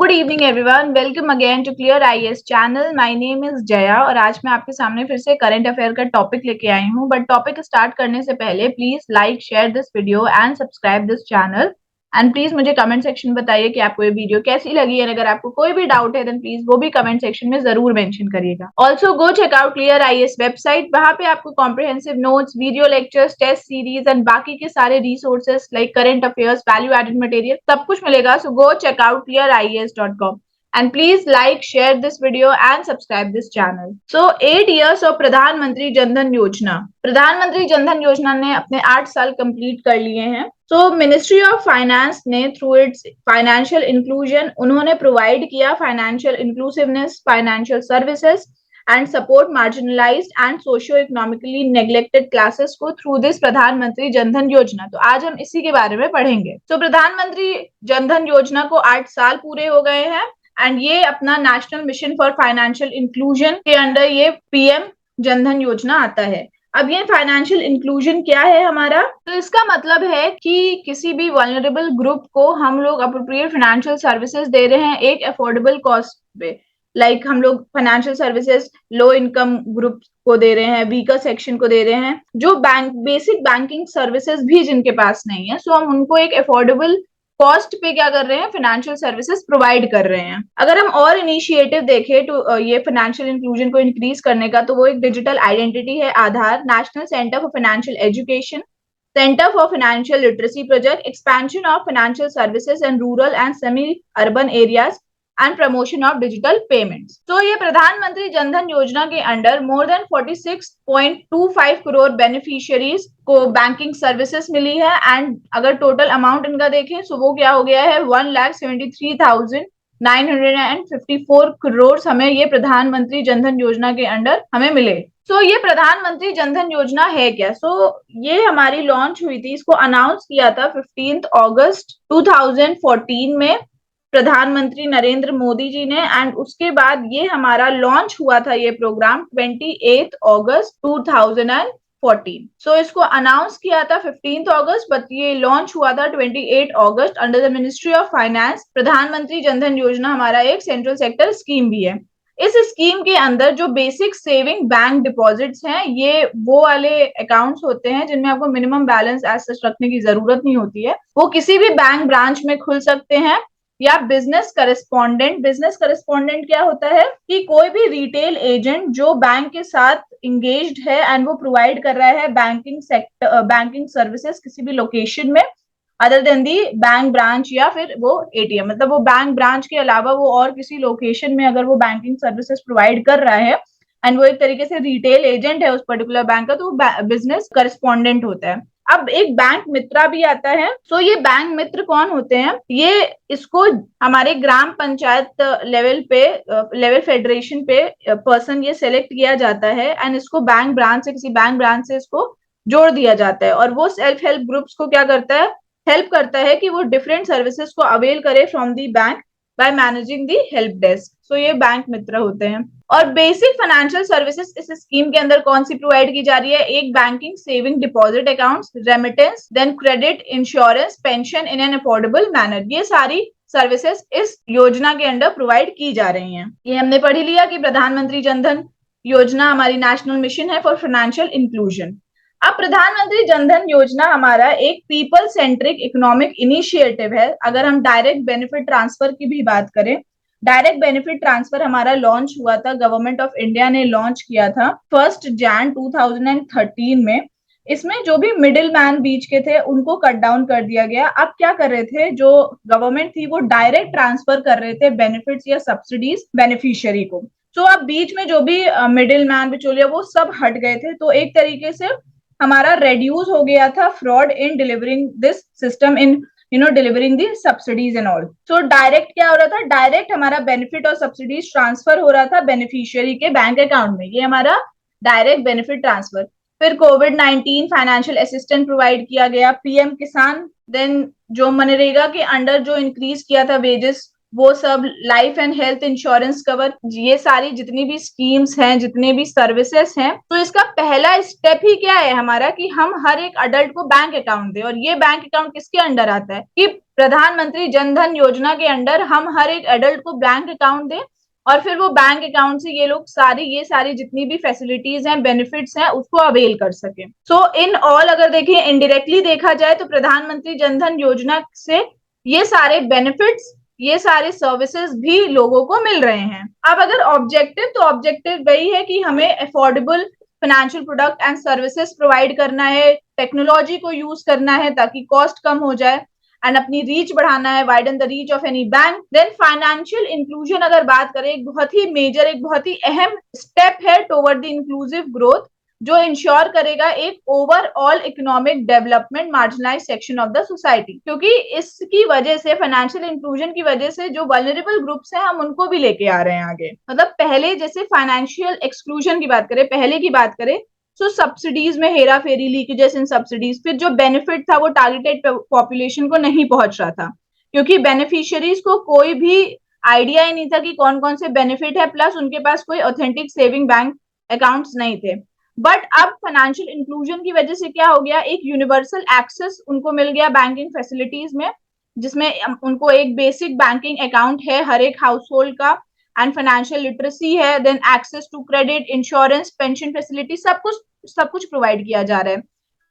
Good evening everyone, welcome again to Clear IAS channel. My name is Jaya और आज मैं आपके सामने फिर से करंट अफेयर का टॉपिक लेके आई हूँ। बट टॉपिक स्टार्ट करने से पहले please like share this video and subscribe this channel and please मुझे कमेंट सेक्शन बताइए कि आपको ये वीडियो कैसी लगी है। अगर आपको कोई भी डाउट है देन प्लीज वो भी कमेंट सेक्शन में जरूर मेंशन करिएगा। Also go check out clear IAS website, वहां पे आपको comprehensive notes, video lectures, test series and बाकी के सारे resources like current affairs, value added material सब कुछ मिलेगा। So go check out clearias.com and please like, share this video and subscribe this channel. So 8 years of प्रधानमंत्री जनधन योजना। प्रधानमंत्री जनधन योजना ने अपने 8 साल कंप्लीट कर लिए हैं। तो मिनिस्ट्री ऑफ फाइनेंस ने थ्रू इट्स फाइनेंशियल इंक्लूजन उन्होंने प्रोवाइड किया financial inclusiveness, financial services and support marginalised and socio economically neglected classes को थ्रू दिस प्रधानमंत्री जनधन योजना। तो आज हम इसी के बारे में पढ़ेंगे। तो प्रधानमंत्री जनधन योजना को 8 साल पूरे हो गए हैं एंड ये अपना national mission for financial inclusion के अंडर ये पीएम जनधन योजना आता है। अब ये फाइनेंशियल इंक्लूजन क्या है हमारा, तो इसका मतलब है कि किसी भी वल्नरेबल ग्रुप को हम लोग अप्रोप्रिएट फाइनेंशियल सर्विसेज दे रहे हैं एक अफोर्डेबल कॉस्ट पे। लाइक हम लोग financial services low income group को दे रहे हैं, वीकर सेक्शन को दे रहे हैं, जो बेसिक बैंकिंग सर्विसेज भी जिनके पास नहीं है, सो हम उनको एक अफोर्डेबल कॉस्ट पे क्या कर रहे हैं, फाइनेंशियल सर्विसेज प्रोवाइड कर रहे हैं। अगर हम और इनिशिएटिव देखें तो ये फाइनेंशियल इंक्लूजन को इंक्रीज करने का, तो वो एक डिजिटल आइडेंटिटी है Aadhaar, national centre for financial education, centre for financial literacy project, expansion of financial services in rural and semi urban areas and promotion of digital payments. तो ये प्रधानमंत्री जनधन योजना के under more than 46.25 crore beneficiaries को banking services मिली है and अगर total amount इनका देखें तो वो क्या हो गया है 1,73,954 करोड़ हमें ये प्रधानमंत्री जनधन योजना के अंडर हमें मिले। सो ये प्रधानमंत्री जनधन योजना है क्या? ये हमारी लॉन्च हुई थी, इसको अनाउंस किया था 15 अगस्त 2014 में प्रधानमंत्री नरेंद्र मोदी जी ने एंड उसके बाद ये हमारा लॉन्च हुआ था ये प्रोग्राम 28 अगस्त 2014। सो इसको अनाउंस किया था 15 अगस्त बट ये लॉन्च हुआ था 28 अगस्त under the ministry of finance. Pradhan Mantri Jan Dhan योजना हमारा एक सेंट्रल सेक्टर स्कीम भी है। इस स्कीम के अंदर जो बेसिक सेविंग बैंक डिपॉजिट्स हैं, ये वो वाले अकाउंट्स होते हैं जिनमें आपको मिनिमम बैलेंस एज सच रखने की जरूरत नहीं होती है। वो किसी भी बैंक ब्रांच में खुल सकते हैं या बिजनेस करेस्पॉन्डेंट क्या होता है कि कोई भी रिटेल एजेंट जो बैंक के साथ इंगेज्ड है एंड वो प्रोवाइड कर रहा है बैंकिंग सर्विसेज किसी भी लोकेशन में अदर देन दी बैंक ब्रांच या फिर वो एटीएम, मतलब वो बैंक ब्रांच के अलावा वो और किसी लोकेशन में अगर वो बैंकिंग सर्विसेज प्रोवाइड कर रहा है एंड वो एक तरीके से रिटेल एजेंट है उस पर्टिकुलर बैंक का, तो वो बिजनेस करेस्पॉन्डेंट होता है। अब एक बैंक मित्र भी आता है। सो ये बैंक मित्र कौन होते हैं, ये इसको हमारे ग्राम पंचायत लेवल फेडरेशन पे पर्सन ये सेलेक्ट किया जाता है एंड इसको किसी बैंक ब्रांच से इसको जोड़ दिया जाता है और वो सेल्फ हेल्प ग्रुप्स को क्या करता है, हेल्प करता है कि वो डिफरेंट सर्विसेज को अवेल करे from the bank by managing the help desk. So ये बैंक मित्र होते हैं। और बेसिक फाइनेंशियल सर्विसेज इस स्कीम के अंदर कौन सी प्रोवाइड की जा रही है, एक banking saving deposit accounts, remittance, then credit, insurance, pension in an affordable manner, ये सारी सर्विसेज इस योजना के अंडर प्रोवाइड की जा रही हैं। ये हमने पढ़ लिया कि प्रधानमंत्री जनधन योजना हमारी नेशनल मिशन है फॉर फाइनेंशियल इंक्लूजन। अब प्रधानमंत्री जनधन योजना हमारा एक पीपल सेंट्रिक इकोनॉमिक इनिशिएटिव है। अगर हम डायरेक्ट बेनिफिट ट्रांसफर की भी बात करें, डायरेक्ट बेनिफिट ट्रांसफर हमारा लॉन्च हुआ था, गवर्नमेंट ऑफ इंडिया ने लॉन्च किया था 1 जनवरी 2013 में। इसमें जो भी मिडिल मैन बीच के थे उनको कट डाउन कर दिया गया। अब क्या कर रहे थे, जो गवर्नमेंट थी वो डायरेक्ट ट्रांसफर कर रहे थे बेनिफिट्स या सब्सिडीज बेनिफिशियरी को। तो अब बीच में जो भी मिडिल मैन बिचौलिया वो सब हट गए थे, तो एक तरीके से हमारा रेड्यूस हो गया था fraud in delivering this system in delivering the subsidies and all. So direct क्या हो रहा था, डायरेक्ट हमारा बेनिफिट और सब्सिडीज ट्रांसफर हो रहा था बेनिफिशियरी के बैंक अकाउंट में, ये हमारा डायरेक्ट बेनिफिट ट्रांसफर। फिर कोविड-19 फाइनेंशियल असिस्टेंस प्रोवाइड किया गया, पीएम किसान, देन जो मनरेगा के अंडर जो इंक्रीज किया था वेजेस वो सब life and health insurance cover, ये सारी जितनी भी स्कीम्स हैं, जितने भी सर्विसेज हैं, तो इसका पहला स्टेप ही क्या है हमारा कि हम हर एक अडल्ट को बैंक अकाउंट दें। और ये बैंक अकाउंट किसके अंडर आता है कि प्रधानमंत्री जन धन योजना के अंडर हम हर एक एडल्ट को बैंक अकाउंट दें, और फिर वो बैंक अकाउंट से ये सारी जितनी भी फैसिलिटीज हैं, बेनिफिट्स हैं, उसको अवेल कर सके। सो इन ऑल अगर देखिए, इनडायरेक्टली देखा जाए तो प्रधानमंत्री जन धन योजना से ये सारे बेनिफिट्स, ये सारे सर्विसेज भी लोगों को मिल रहे हैं। अब अगर ऑब्जेक्टिव, तो ऑब्जेक्टिव वही है कि हमें affordable financial product and services provide करना है, टेक्नोलॉजी को यूज करना है ताकि कॉस्ट कम हो जाए, एंड अपनी रीच बढ़ाना है, widen the reach of any bank. Then financial inclusion अगर बात करें, एक बहुत ही मेजर, एक बहुत ही अहम स्टेप है टुवर्ड द इंक्लूसिव ग्रोथ, जो इंश्योर करेगा एक overall economic development marginalise section of the society. क्योंकि इसकी वजह से, फाइनेंशियल इंक्लूजन की वजह से, जो वल्नरेबल ग्रुप्स हैं हम उनको भी लेके आ रहे हैं आगे। मतलब पहले जैसे फाइनेंशियल एक्सक्लूजन की बात करें, पहले की बात करें, तो सब्सिडीज में हेरा फेरी, लीकेजेस इन सब्सिडीज, फिर जो बेनिफिट था वो टारगेटेड पॉपुलेशन को नहीं पहुंच रहा था, क्योंकि बेनिफिशियरीज को कोई भी आइडिया ही नहीं था कि कौन कौन से बेनिफिट है, प्लस उनके पास कोई ऑथेंटिक सेविंग बैंक अकाउंट्स नहीं थे। बट अब फाइनेंशियल इंक्लूजन की वजह से क्या हो गया, एक यूनिवर्सल एक्सेस उनको मिल गया बैंकिंग फैसिलिटीज में, जिसमें उनको एक बेसिक बैंकिंग अकाउंट है हर एक हाउस होल्ड का, एंड फाइनेंशियल लिटरेसी है, then access to credit, insurance, pension facility, सब कुछ प्रोवाइड किया जा रहा है।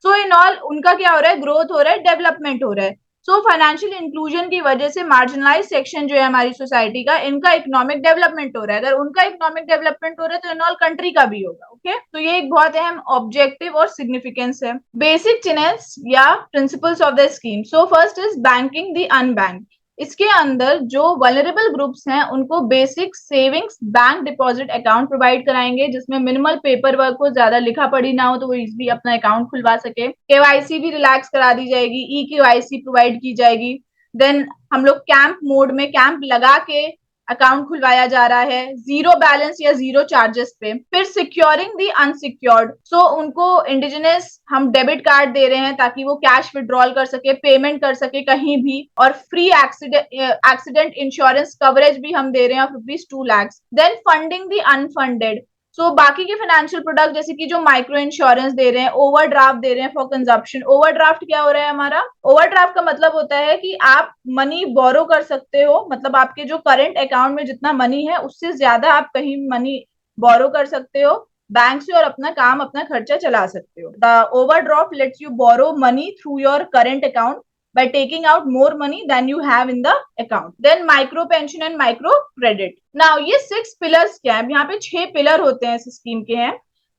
सो इन ऑल उनका क्या हो रहा है, ग्रोथ हो रहा है, डेवलपमेंट हो रहा है। सो फाइनेंशियल इंक्लूजन की वजह से मार्जिनलाइज सेक्शन जो है हमारी सोसाइटी का, इनका इकोनॉमिक डेवलपमेंट हो रहा है। अगर उनका इकोनॉमिक डेवलपमेंट हो रहा है तो इन ऑल कंट्री का भी होगा। ओके, तो ये एक बहुत अहम ऑब्जेक्टिव और सिग्निफिकेंस है। बेसिक टेनेट्स या principles of the scheme. So first is banking the unbanked. इसके अंदर जो वल्नरेबल ग्रुप्स हैं उनको basic savings bank deposit account provide कराएंगे, जिसमें मिनिमल पेपर वर्क हो, ज्यादा लिखा पढ़ी ना हो, तो वो इजिली अपना अकाउंट खुलवा सके। केवाईसी भी रिलैक्स करा दी जाएगी, ई केवाईसी प्रोवाइड की जाएगी। देन हम लोग कैंप मोड में, कैंप लगा के अकाउंट खुलवाया जा रहा है, जीरो बैलेंस या जीरो चार्जेस पे। फिर सिक्योरिंग दी अनसिक्योर्ड, सो उनको इंडिजिनस हम डेबिट कार्ड दे रहे हैं ताकि वो कैश विड्रॉल कर सके, पेमेंट कर सके कहीं भी, और फ्री एक्सीडेंट इंश्योरेंस कवरेज भी हम दे रहे हैं of ₹2 lakh. Then funding the unfunded, so बाकी के फाइनेंशियल प्रोडक्ट जैसे कि जो माइक्रो इंश्योरेंस दे रहे हैं, ओवरड्राफ्ट दे रहे हैं फॉर कंजप्शन। ओवरड्राफ्ट क्या हो रहा है हमारा, ओवरड्राफ्ट का मतलब होता है कि आप मनी बोरो कर सकते हो, मतलब आपके जो करंट अकाउंट में जितना मनी है उससे ज्यादा आप कहीं मनी बोरो कर सकते हो बैंक से, और अपना काम, अपना खर्चा चला सकते हो। The overdraft lets you borrow money through your current account by taking out more money than you have in the account. Then micro pension and micro credit. Now ये 6 pillars क्या है, यहाँ पे 6 पिलर होते हैं इस स्कीम के हैं।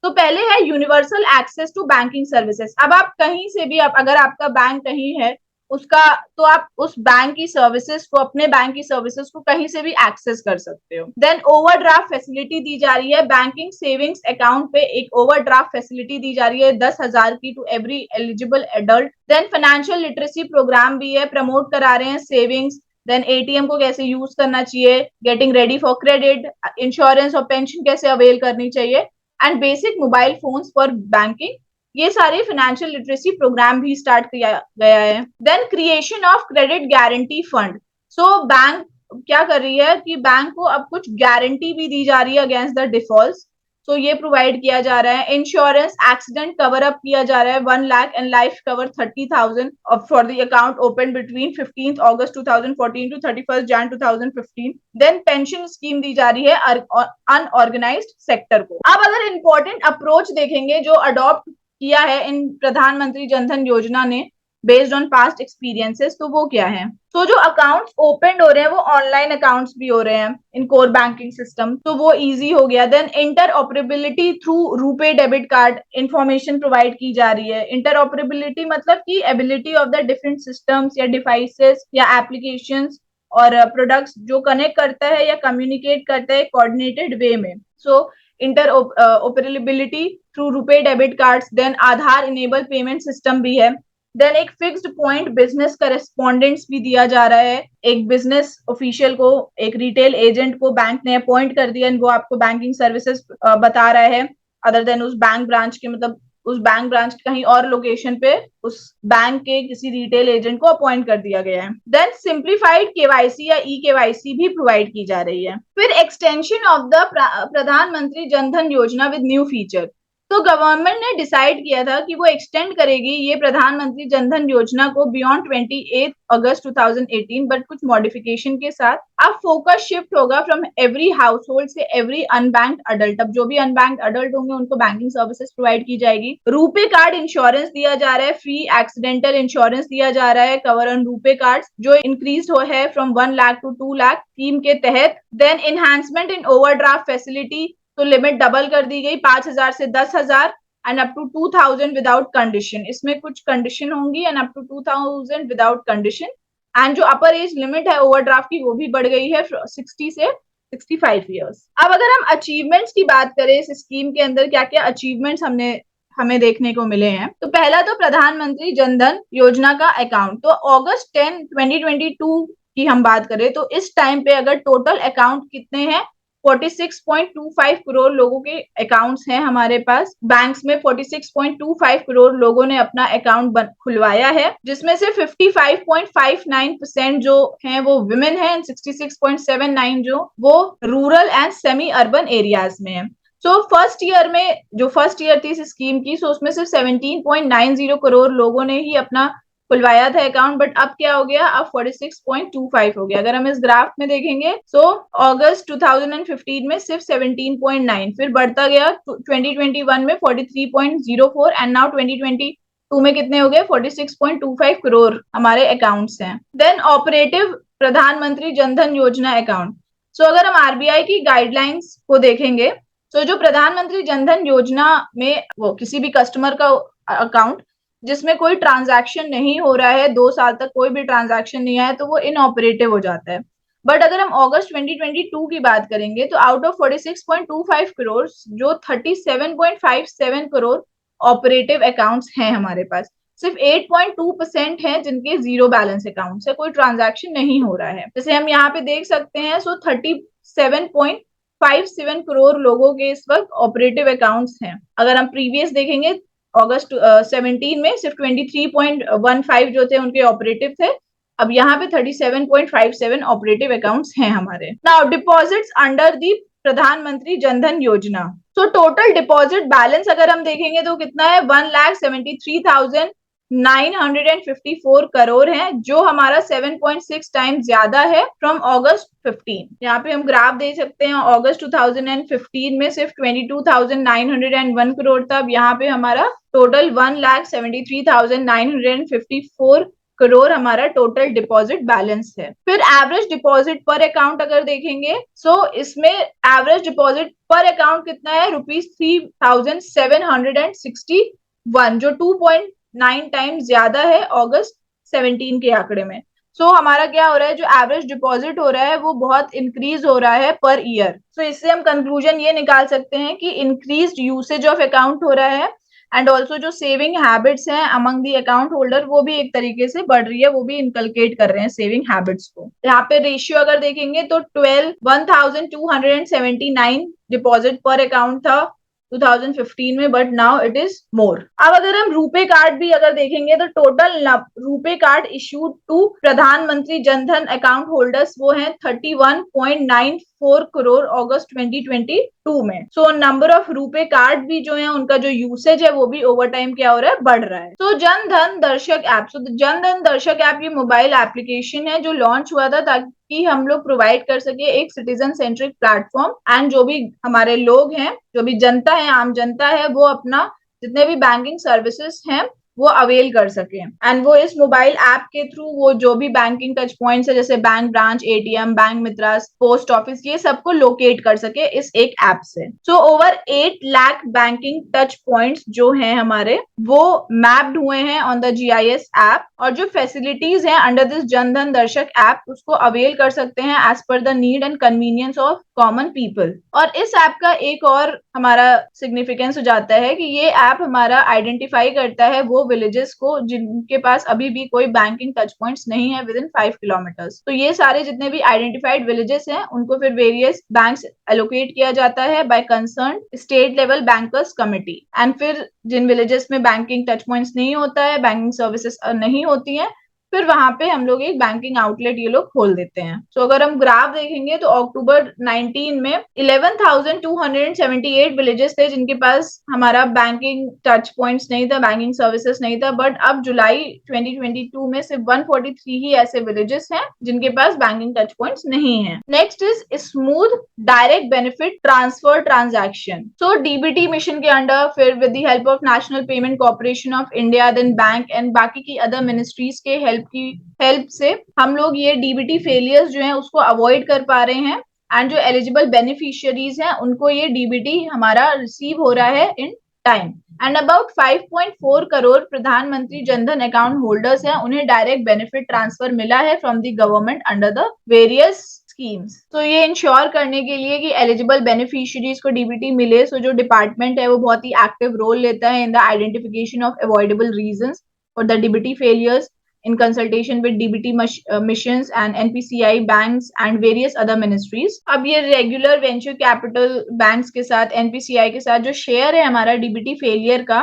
तो पहले है universal access to banking services. अब आप कहीं से भी, अगर आपका बैंक कहीं है उसका, तो आप उस बैंक की सर्विसेज को, अपने बैंक की सर्विसेज को कहीं से भी एक्सेस कर सकते हो। देन ओवरड्राफ्ट फैसिलिटी दी जा रही है, बैंकिंग सेविंग्स अकाउंट पे एक ओवरड्राफ्ट फैसिलिटी दी जा रही है 10,000 की to every eligible adult. Then financial literacy programme भी है, प्रमोट करा रहे हैं सेविंग्स, देन एटीएम को कैसे यूज करना चाहिए, getting ready for credit, insurance और पेंशन कैसे अवेल करनी चाहिए, and basic mobile phones for banking. ये सारे फाइनेंशियल लिटरेसी प्रोग्राम भी स्टार्ट किया गया है। Then creation of credit guarantee fund. So bank क्या कर रही है कि बैंक को अब कुछ गारंटी भी दी जा रही है अगेंस्ट द डिफॉल्ट, तो ये प्रोवाइड किया जा रहा है। इंश्योरेंस एक्सीडेंट कवर अप किया जा रहा है 1 lakh, and life cover 30,000 for the account open between 15 August 2014 to 31 Jan 2015। Then pension scheme दी जा रही है अनऑर्गेनाइज्ड सेक्टर को। अब अगर इंपॉर्टेंट अप्रोच देखेंगे जो अडॉप्ट किया है इन प्रधानमंत्री जनधन योजना ने बेस्ड ऑन पास्ट एक्सपीरियंसेस, तो वो क्या है। तो जो अकाउंट्स ओपन हो रहे हैं वो ऑनलाइन अकाउंट्स भी हो रहे हैं इन कोर बैंकिंग सिस्टम, तो वो इजी हो गया। Then interoperability through RuPay debit card information provide की जा रही है। इंटर ऑपरेबिलिटी मतलब की ability of the different systems या डिवाइसेस या एप्लीकेशंस और प्रोडक्ट्स जो कनेक्ट करता है या कम्युनिकेट करता है कोऑर्डिनेटेड वे में। So interoperability through RuPay debit cards. Then Aadhaar enable payment system भी है। देन एक फिक्स्ड पॉइंट बिजनेस करेस्पॉन्डेंट्स भी दिया जा रहा है, एक बिजनेस ऑफिशियल को, एक रिटेल एजेंट को बैंक ने अपॉइंट कर दिया, वो आपको बैंकिंग सर्विसेज बता रहा है अदर देन उस बैंक ब्रांच के, मतलब उस बैंक ब्रांच कहीं और लोकेशन पे उस बैंक के किसी रिटेल एजेंट को अपॉइंट कर दिया गया है। देन सिंप्लीफाइड केवाईसी या ई केवाईसी भी प्रोवाइड की जा रही है। फिर एक्सटेंशन ऑफ द प्रधानमंत्री जनधन योजना विद न्यू फीचर। तो गवर्नमेंट ने डिसाइड किया था कि वो एक्सटेंड करेगी ये प्रधानमंत्री जनधन योजना को बियॉन्ड 28 अगस्त 2018, बट कुछ मॉडिफिकेशन के साथ। अब फोकस शिफ्ट होगा फ्रॉम एवरी हाउस होल्ड से एवरी अनबैंक्ड अडल्ट। अब जो भी अनबैंक्ड अडल्ट होंगे उनको बैंकिंग सर्विसेज प्रोवाइड की जाएगी। रूपे कार्ड इंश्योरेंस दिया जा रहा है, फ्री एक्सीडेंटल इंश्योरेंस दिया जा रहा है, कवर ऑन रूपे कार्ड जो इंक्रीज हो है from 1 lakh to 2 lakh scheme के तहत। Then enhancement in overdraft facility, तो लिमिट डबल कर दी गई 5,000 से 10,000 and up to 2,000 without condition. इसमें कुछ कंडीशन होंगी and up to 2,000 without condition. And जो अपर एज लिमिट है ओवरड्राफ्ट की वो भी बढ़ गई है 60 से 65 ईयर्स। अब अगर हम अचीवमेंट्स की बात करें इस स्कीम के अंदर क्या क्या अचीवमेंट्स हमें देखने को मिले हैं, तो पहला तो प्रधानमंत्री जनधन योजना का अकाउंट। तो अगस्त 10, 2022 की हम बात करें तो इस टाइम पे अगर टोटल अकाउंट कितने हैं, 46.25 करोड़ लोगों के अकाउंट्स हैं हमारे पास। बैंक्स में 46.25 करोड़ लोगों ने अपना अकाउंट खुलवाया है, जिसमें से 55.59% जो हैं वो विमेन है एंड 66.79 जो वो rural and semi urban areas में है। सो फर्स्ट ईयर में जो फर्स्ट ईयर थी इस स्कीम की, सो उसमें सिर्फ 17.90 करोड़ लोगों ने ही अपना खुलवाया था अकाउंट, बट अब क्या हो गया, अब 46.25 हो गया। अगर हम इस ग्राफ में देखेंगे तो अगस्त 2015 में सिर्फ 17.9, फिर बढ़ता गया 2021 में 43.04 एंड नाउ 2022 में कितने हो गए, 46.25 करोड़ हमारे अकाउंट्स हैं। देन ऑपरेटिव प्रधानमंत्री जनधन योजना अकाउंट। सो अगर हम आरबीआई की गाइडलाइंस को देखेंगे तो जो प्रधानमंत्री जनधन योजना में वो किसी भी कस्टमर का अकाउंट जिसमें कोई ट्रांजैक्शन नहीं हो रहा है, 2 साल तक कोई भी ट्रांजैक्शन नहीं आया, तो वो इनऑपरेटिव हो जाता है। बट अगर हम अगस्त 2022 की बात करेंगे तो आउट ऑफ 46.25 करोड़ जो 37.57 करोड़ ऑपरेटिव अकाउंट्स हैं हमारे पास, सिर्फ 8.2% है जिनके जीरो बैलेंस अकाउंट्स है, कोई ट्रांजैक्शन नहीं हो रहा है। जैसे हम यहाँ पे देख सकते हैं, सो 37.57 करोड़ लोगों के इस वक्त ऑपरेटिव अकाउंट्स हैं। अगर हम प्रीवियस देखेंगे अगस्त 17 में सिर्फ 23.15 जो थे उनके ऑपरेटिव थे, अब यहाँ पे 37.57 ऑपरेटिव अकाउंट्स हैं हमारे। नाउ डिपॉजिट्स अंडर दी प्रधानमंत्री जनधन योजना। तो टोटल डिपॉजिट बैलेंस अगर हम देखेंगे तो कितना है, 1,73,954 करोड़ है, जो हमारा 7.6 टाइम्स ज्यादा है फ्रॉम अगस्त 15। यहाँ पे हम ग्राफ देख सकते हैं, अगस्त 2015 में सिर्फ 22,901 करोड़ था, अब यहाँ पे हमारा टोटल 1,73,954 करोड़ हमारा टोटल डिपॉजिट बैलेंस है। फिर एवरेज डिपॉजिट पर अकाउंट अगर देखेंगे सो इसमें एवरेज डिपॉजिट पर अकाउंट कितना है, ₹3,761, जो 2.9 टाइम्स ज्यादा है अगस्त 17 के आंकड़े में। सो हमारा क्या हो रहा है, जो एवरेज डिपॉजिट हो रहा है वो बहुत इंक्रीज हो रहा है पर ईयर। सो इससे हम कंक्लूजन ये निकाल सकते हैं कि इंक्रीज्ड यूसेज ऑफ अकाउंट हो रहा है एंड ऑल्सो जो सेविंग हैबिट्स हैं अमंग दी अकाउंट होल्डर वो भी एक तरीके से बढ़ रही है, वो भी इनकलकेट कर रहे हैं सेविंग हैबिट्स को। यहाँ पे रेशियो अगर देखेंगे तो 1,279 डिपॉजिट पर अकाउंट था 2015 में, but now it is more. अब अगर हम रूपे कार्ड भी अगर देखेंगे तो total RuPay card issued to Pradhan Mantri Jan Dhan account holders वो हैं 31.94 करोड़ अगस्त 2022 में। So number of RuPay card भी जो है उनका जो यूसेज है वो भी ओवर टाइम क्या हो रहा है, बढ़ रहा है। तो जनधन दर्शक ऐप, सो जनधन दर्शक ऐप ये मोबाइल एप्लीकेशन है जो लॉन्च हुआ था ताकि हम लोग प्रोवाइड कर सके एक सिटीजन सेंट्रिक प्लेटफॉर्म एंड जो भी हमारे लोग हैं, जो भी जनता है, आम जनता है, वो अपना जितने भी बैंकिंग सर्विसेज हैं वो अवेल कर सके एंड वो इस मोबाइल ऐप के थ्रू वो जो भी बैंकिंग टच पॉइंट्स है जैसे बैंक ब्रांच, एटीएम, बैंक मित्र, पोस्ट ऑफिस, ये सबको लोकेट कर सके इस एक ऐप से। So over 8 lakh banking touch points जो हैं हमारे वो मैप्ड हुए हैं ऑन द GIS ऐप, और जो फैसिलिटीज हैं अंडर दिस जनधन दर्शक ऐप उसको अवेल कर सकते हैं as per the need and convenience of common people. और इस ऐप का एक और हमारा सिग्निफिकेंस हो जाता है कि ये ऐप हमारा आइडेंटिफाई करता है वो विलेजेस को जिनके पास अभी भी कोई बैंकिंग टच पॉइंट्स नहीं है विद इन 5 किलोमीटर्स। तो ये सारे जितने भी आइडेंटिफाइड विलेजेस हैं उनको फिर वेरियस बैंक्स एलोकेट किया जाता है by concern state level bankers committee. And फिर जिन विलेजेस में बैंकिंग टच पॉइंट्स नहीं होता है, बैंकिंग सर्विसेज नहीं होती हैं, फिर वहां पे हम लोग एक बैंकिंग आउटलेट ये लोग खोल देते हैं। तो अगर हम ग्राफ देखेंगे तो अक्टूबर 19 में 11,278 विलेजेस थे जिनके पास हमारा बैंकिंग टच पॉइंट्स नहीं था, बैंकिंग सर्विसेज नहीं था। बट अब जुलाई 2022 में सिर्फ 143 ही ऐसे विलेजेस हैं जिनके पास बैंकिंग टच पॉइंट्स नहीं है। Next is smooth direct benefit transfer transaction. So DBT mission के अंडर फिर with the help of National Payment Corporation of India, then bank and बाकी की अदर मिनिस्ट्रीज के हेल्प से हम लोग ये डीबीटी फेलियर्स जो है उसको अवॉइड कर पा रहे हैं। एंड जो एलिजिबल बेनिफिशियरीज हैं उनको ये डीबीटी हमारा रिसीव हो रहा है in time. And about 5.4 crore प्रधानमंत्री जनधन अकाउंट होल्डर्स हैं, उन्हें डायरेक्ट बेनिफिट ट्रांसफर मिला है from the government under the various schemes. तो ये इंश्योर करने के लिए कि एलिजिबल बेनिफिशियरीज को डीबीटी मिले, सो जो डिपार्टमेंट है वो बहुत ही एक्टिव रोल लेता है in the identification of avoidable reasons for the DBT failures in consultation with DBT missions and NPCI banks and various other ministries। अब ये regular venture capital banks के साथ, NPCI के साथ जो शेयर है हमारा DBT फेलियर का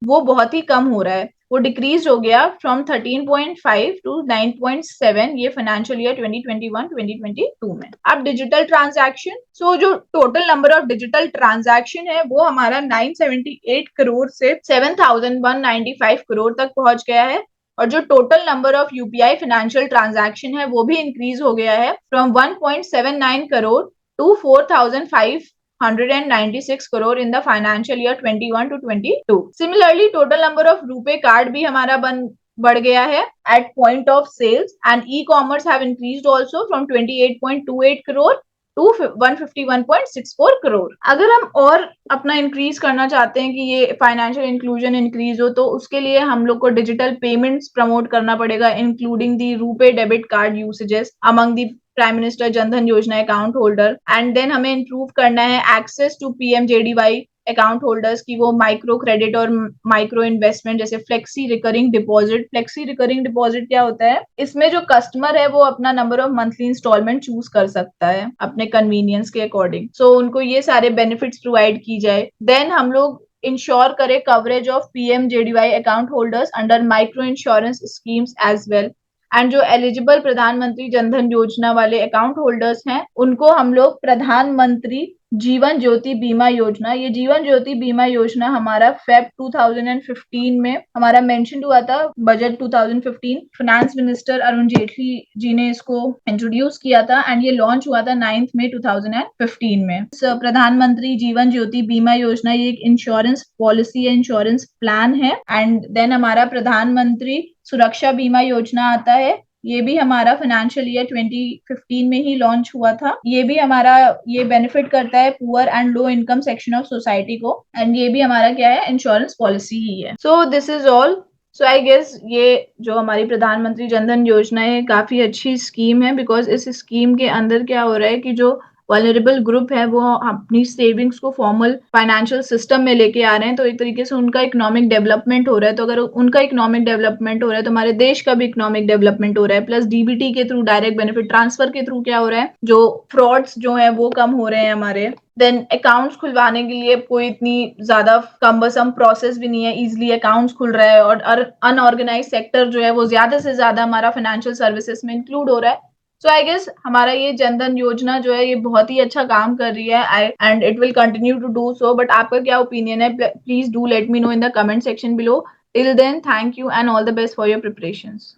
वो बहुत ही कम हो रहा है, वो डिक्रीज हो गया फ्रॉम 13.5 टू 9.7 ये फाइनेंशियल ईयर 2021-2022 में। अब डिजिटल ट्रांजैक्शन, सो जो total number of digital transaction है वो हमारा 978 करोड़ से 7,195 करोड़ तक पहुंच गया है। और जो total number of UPI financial transaction है वो भी इंक्रीज हो गया है from 1.79 crore to 4,596 crore in the financial year 21 to 22। Similarly total number of RuPay card भी हमारा बढ़ गया है eight point of sales and e commerce have increased also from 28.28 crore to 151.64 crore. अगर हम और अपना इंक्रीज करना चाहते हैं कि ये फाइनेंशियल इंक्लूजन इंक्रीज हो तो उसके लिए हम लोग को डिजिटल पेमेंट्स प्रमोट करना पड़ेगा, including the RuPay debit card usages among the prime minister Jan Dhan Yojana account holder. And then हमें इंप्रूव करना है access to PMJDY account holders की वो माइक्रो क्रेडिट और माइक्रो इन्वेस्टमेंट जैसे flexi recurring deposit. Flexi recurring deposit क्या होता है, इसमें जो कस्टमर है वो अपना number of monthly instalment choose कर सकता है अपने कन्वीनियंस के अकॉर्डिंग। सो उनको ये सारे बेनिफिट्स प्रोवाइड की जाए। देन हम लोग इंश्योर करें coverage of PMJDY account holders under micro insurance schemes as well. And जो एलिजिबल प्रधानमंत्री जनधन योजना वाले अकाउंट होल्डर्स हैं उनको हम लोग प्रधानमंत्री जीवन ज्योति बीमा योजना, ये जीवन ज्योति बीमा योजना हमारा फेब 2015 में हमारा मेंशन हुआ था budget 2015। Finance minister Arun Jaitley ji ने इसको इंट्रोड्यूस किया था एंड ये लॉन्च हुआ था 9 मई 2015 में। प्रधानमंत्री जीवन ज्योति बीमा योजना ये एक इंश्योरेंस पॉलिसी है, इंश्योरेंस प्लान है। एंड देन हमारा प्रधानमंत्री सुरक्षा बीमा योजना आता है, ये भी हमारा फाइनेंशियल ईयर 2015 में ही लॉन्च हुआ था। ये भी हमारा ये बेनिफिट करता है poor and low income section of society को। एंड ये भी हमारा क्या है, इंश्योरेंस पॉलिसी ही है। So this is all. So I guess ये जो हमारी प्रधानमंत्री जनधन योजना है काफी अच्छी स्कीम है, बिकॉज इस स्कीम के अंदर क्या हो रहा है कि जो वल्नरेबल ग्रुप है वो अपनी सेविंग्स को फॉर्मल फाइनेंशियल सिस्टम में लेके आ रहे हैं, तो एक तरीके से उनका इकोनॉमिक डेवलपमेंट हो रहा है। तो अगर उनका इकोनॉमिक डेवलपमेंट हो रहा है तो हमारे देश का भी इकोनॉमिक डेवलपमेंट हो रहा है। प्लस डीबीटी के थ्रू, डायरेक्ट बेनिफिट ट्रांसफर के थ्रू क्या हो रहा है, जो फ्रॉड्स जो है वो कम हो रहे हैं हमारे। देन अकाउंट्स खुलवाने के लिए कोई इतनी ज्यादा कम्बरसम प्रोसेस भी नहीं है, इजिली अकाउंट्स खुल रहा है। और अनऑर्गेनाइज सेक्टर जो है वो ज्यादा से ज्यादा हमारा फाइनेंशियल सर्विसेज में इंक्लूड हो रहा है। सो आई गेस हमारा ये जनधन योजना जो है ये बहुत ही अच्छा काम कर रही है and it will continue to do so. But आपका क्या ओपिनियन है, please do let me know in the comment section below. Till then, thank you and all the best for your preparations.